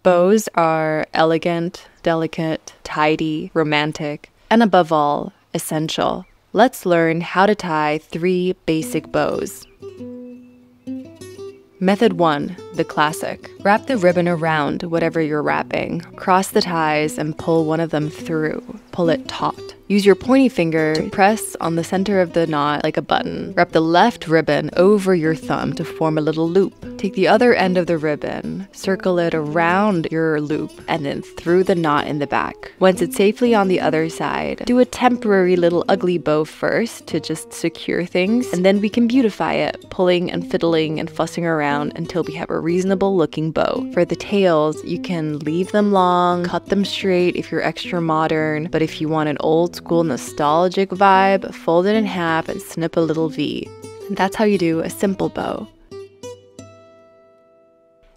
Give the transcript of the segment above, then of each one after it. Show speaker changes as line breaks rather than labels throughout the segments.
Bows are elegant, delicate, tidy, romantic, and above all, essential. Let's learn how to tie 3 basic bows. Method 1, the classic. Wrap the ribbon around whatever you're wrapping. Cross the ties and pull one of them through. Pull it taut. Use your pointy finger to press on the center of the knot like a button. Wrap the left ribbon over your thumb to form a little loop. Take the other end of the ribbon, circle it around your loop, and then through the knot in the back. Once it's safely on the other side, do a temporary little ugly bow first to just secure things, and then we can beautify it, pulling and fiddling and fussing around until we have a reasonable looking bow. For the tails, you can leave them long, cut them straight if you're extra modern, but if you want an old school nostalgic vibe, fold it in half and snip a little V. And that's how you do a simple bow.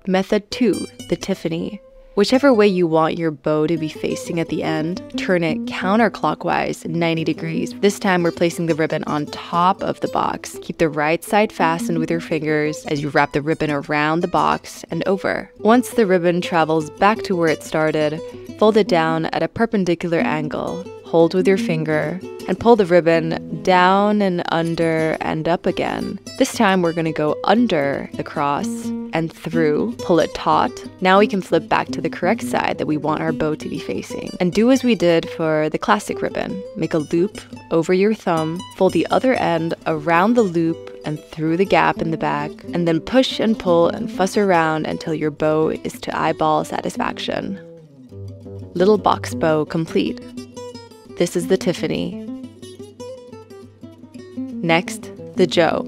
Method 2, the Tiffany. Whichever way you want your bow to be facing at the end, turn it counterclockwise 90 degrees. This time we're placing the ribbon on top of the box. Keep the right side fastened with your fingers as you wrap the ribbon around the box and over. Once the ribbon travels back to where it started, fold it down at a perpendicular angle. Hold with your finger and pull the ribbon down and under and up again. This time we're going to go under the cross and through, pull it taut. Now we can flip back to the correct side that we want our bow to be facing. And do as we did for the classic ribbon. Make a loop over your thumb, fold the other end around the loop and through the gap in the back, and then push and pull and fuss around until your bow is to eyeball satisfaction. Little box bow complete. This is the Tiffany. Next, the Joe.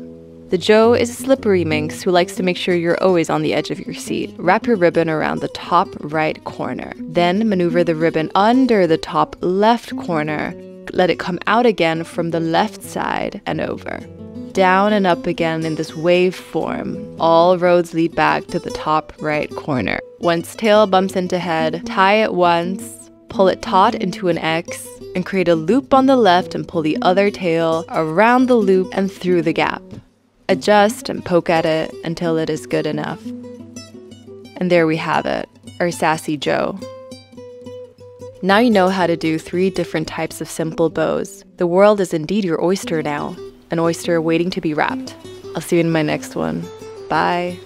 The Joe is a slippery minx who likes to make sure you're always on the edge of your seat. Wrap your ribbon around the top right corner. Then maneuver the ribbon under the top left corner. Let it come out again from the left side and over. Down and up again in this wave form. All roads lead back to the top right corner. Once tail bumps into head, tie it once, pull it taut into an X, and create a loop on the left and pull the other tail around the loop and through the gap. Adjust and poke at it until it is good enough. And there we have it, our sassy Joe. Now you know how to do 3 different types of simple bows. The world is indeed your oyster now, an oyster waiting to be wrapped. I'll see you in my next one. Bye.